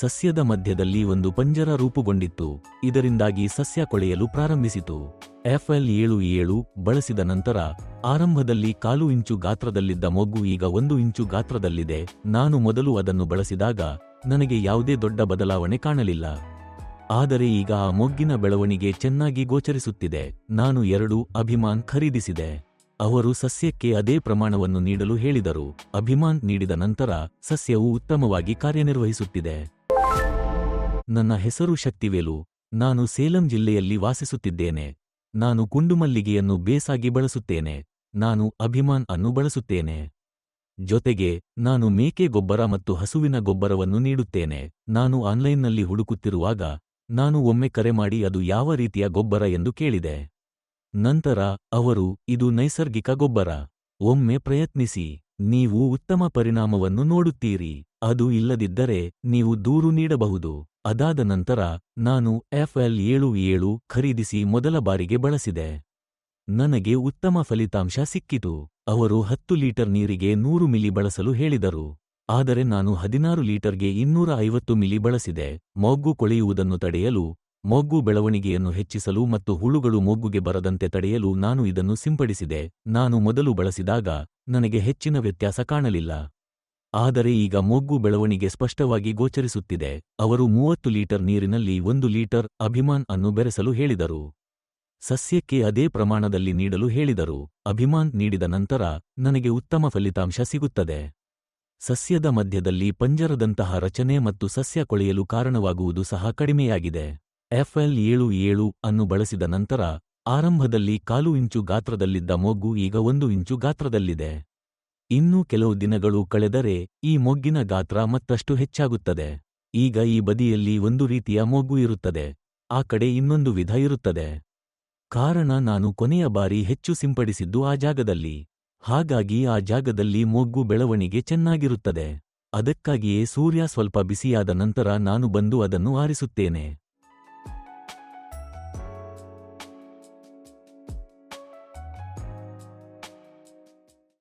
ಸಸ್ಯದ ಮಧ್ಯದಲ್ಲಿ ಒಂದು ಪಂಜರ ರೂಪುಗೊಂಡಿತ್ತು. ಇದರಿಂದಾಗಿ ಸಸ್ಯ ಕೊಳೆಯಲು ಪ್ರಾರಂಭಿಸಿತು. FL77 ಬಳಸಿದ ನಂತರ ಆರಂಭದಲ್ಲಿ 1/4 ಇಂಚು ಗಾತ್ರದಲ್ಲಿದ್ದ ಮೊಗ್ಗು ಈಗ 1 ಇಂಚು ಗಾತ್ರದಲ್ಲಿದೆ. ನಾನು ಮೊದಲು ಅದನ್ನು ಬಳಸಿದಾಗ ನನಗೆ ಯಾವುದೇ ದೊಡ್ಡ ಬದಲಾವಣೆ ಕಾಣಲಿಲ್ಲ. ಆದರೆ ಈಗ ಆ ಮೊಗ್ಗಿನ ಬೆಳವಣಿಗೆ ಚೆನ್ನಾಗಿ ಗೋಚರಿಸುತ್ತಿದೆ. ನಾನು 2 ಅಭಿಮಾನ್ ಖರೀದಿಸಿದೆ. ಅವರು ಸಸ್ಯಕ್ಕೆ ಅದೇ ಪ್ರಮಾಣವನ್ನು ನೀಡಲು ಹೇಳಿದರು. ಅಭಿಮಾನ್ ನೀಡಿದ ನಂತರ ಸಸ್ಯವು ಉತ್ತಮವಾಗಿ ಕಾರ್ಯನಿರ್ವಹಿಸುತ್ತಿದೆ. ನನ್ನ ಹೆಸರು ಶಕ್ತಿವೇಲು. ನಾನು ಸೇಲಂ ಜಿಲ್ಲೆಯಲ್ಲಿ ವಾಸಿಸುತ್ತಿದ್ದೇನೆ. ನಾನು ಕುಂಡುಮಲ್ಲಿಗೆಯನ್ನು ಬೇಸಾಗಿ ಬಳಸುತ್ತೇನೆ. ನಾನು ಅಭಿಮಾನ್ ಅನ್ನು ಬಳಸುತ್ತೇನೆ. ಜೊತೆಗೆ ನಾನು ಮೇಕೆ ಗೊಬ್ಬರ ಮತ್ತು ಹಸುವಿನ ಗೊಬ್ಬರವನ್ನು ನೀಡುತ್ತೇನೆ. ನಾನು ಆನ್ಲೈನ್ನಲ್ಲಿ ಹುಡುಕುತ್ತಿರುವಾಗ ನಾನು ಒಮ್ಮೆ ಕರೆ ಮಾಡಿ ಅದು ಯಾವ ರೀತಿಯ ಗೊಬ್ಬರ ಎಂದು ಕೇಳಿದೆ. ನಂತರ ಅವರು, ಇದು ನೈಸರ್ಗಿಕ ಗೊಬ್ಬರ. ಒಮ್ಮೆ ಪ್ರಯತ್ನಿಸಿ. ನೀವು ಉತ್ತಮ ಪರಿಣಾಮವನ್ನು ನೋಡುತ್ತೀರಿ. ಅದು ಇಲ್ಲದಿದ್ದರೆ ನೀವು ದೂರು ನೀಡಬಹುದು. ಅದಾದ ನಂತರ ನಾನು FL77 ಖರೀದಿಸಿ ಮೊದಲ ಬಾರಿಗೆ ಬಳಸಿದೆ. ನನಗೆ ಉತ್ತಮ ಫಲಿತಾಂಶ ಸಿಕ್ಕಿತು. ಅವರು 10 ಲೀಟರ್ ನೀರಿಗೆ 100 ಮಿಲಿ ಬಳಸಲು ಹೇಳಿದರು. ಆದರೆ ನಾನು 16 ಲೀಟರ್ಗೆ 250 ಮಿಲಿ ಬಳಸಿದೆ. ಮೊಗ್ಗು ಕೊಳೆಯುವುದನ್ನು ತಡೆಯಲು, ಮೊಗ್ಗು ಬೆಳವಣಿಗೆಯನ್ನು ಹೆಚ್ಚಿಸಲು ಮತ್ತು ಹುಳುಗಳು ಮೊಗ್ಗುಗೆ ಬರದಂತೆ ತಡೆಯಲು ನಾನು ಇದನ್ನು ಸಿಂಪಡಿಸಿದೆ. ನಾನು ಮೊದಲು ಬಳಸಿದಾಗ ನನಗೆ ಹೆಚ್ಚಿನ ವ್ಯತ್ಯಾಸ ಕಾಣಲಿಲ್ಲ. ಆದರೆ ಈಗ ಮೊಗ್ಗು ಬೆಳವಣಿಗೆ ಸ್ಪಷ್ಟವಾಗಿ ಗೋಚರಿಸುತ್ತಿದೆ. ಅವರು 30 ಲೀಟರ್ ನೀರಿನಲ್ಲಿ 1 ಲೀಟರ್ ಅಭಿಮಾನ್ ಅನ್ನು ಬೆರೆಸಲು ಹೇಳಿದರು. ಸಸ್ಯಕ್ಕೆ ಅದೇ ಪ್ರಮಾಣದಲ್ಲಿ ನೀಡಲು ಹೇಳಿದರು. ಅಭಿಮಾನ್ ನೀಡಿದ ನಂತರ ನನಗೆ ಉತ್ತಮ ಫಲಿತಾಂಶ ಸಿಗುತ್ತದೆ. ಸಸ್ಯದ ಮಧ್ಯದಲ್ಲಿ ಪಂಜರದಂತಹ ರಚನೆ ಮತ್ತು ಸಸ್ಯ ಕೊಳೆಯಲು ಕಾರಣವಾಗುವುದು ಸಹ ಕಡಿಮೆಯಾಗಿದೆ. FL77 ಅನ್ನು ಬಳಸಿದ ನಂತರ ಆರಂಭದಲ್ಲಿ 1/4 ಇಂಚು ಗಾತ್ರದಲ್ಲಿದ್ದ ಮೊಗ್ಗು ಈಗ 1 ಇಂಚು ಗಾತ್ರದಲ್ಲಿದೆ. ಇನ್ನೂ ಕೆಲವು ದಿನಗಳು ಕಳೆದರೆ ಈ ಮೊಗ್ಗಿನ ಗಾತ್ರ ಮತ್ತಷ್ಟು ಹೆಚ್ಚಾಗುತ್ತದೆ. ಈಗ ಈ ಬದಿಯಲ್ಲಿ ಒಂದು ರೀತಿಯ ಮೊಗ್ಗು ಇರುತ್ತದೆ, ಆ ಕಡೆ ಇನ್ನೊಂದು ವಿಧ ಇರುತ್ತದೆ. ಕಾರಣ ನಾನು ಕೊನೆಯ ಬಾರಿ ಹೆಚ್ಚು ಸಿಂಪಡಿಸಿದ್ದು ಆ ಜಾಗದಲ್ಲಿ. ಹಾಗಾಗಿ ಆ ಜಾಗದಲ್ಲಿ ಮೊಗ್ಗು ಬೆಳವಣಿಗೆ ಚೆನ್ನಾಗಿರುತ್ತದೆ. ಅದಕ್ಕಾಗಿಯೇ ಸೂರ್ಯ ಸ್ವಲ್ಪ ಬಿಸಿಯಾದ ನಂತರ ನಾನು ಬಂದು ಅದನ್ನು ಆರಿಸುತ್ತೇನೆ.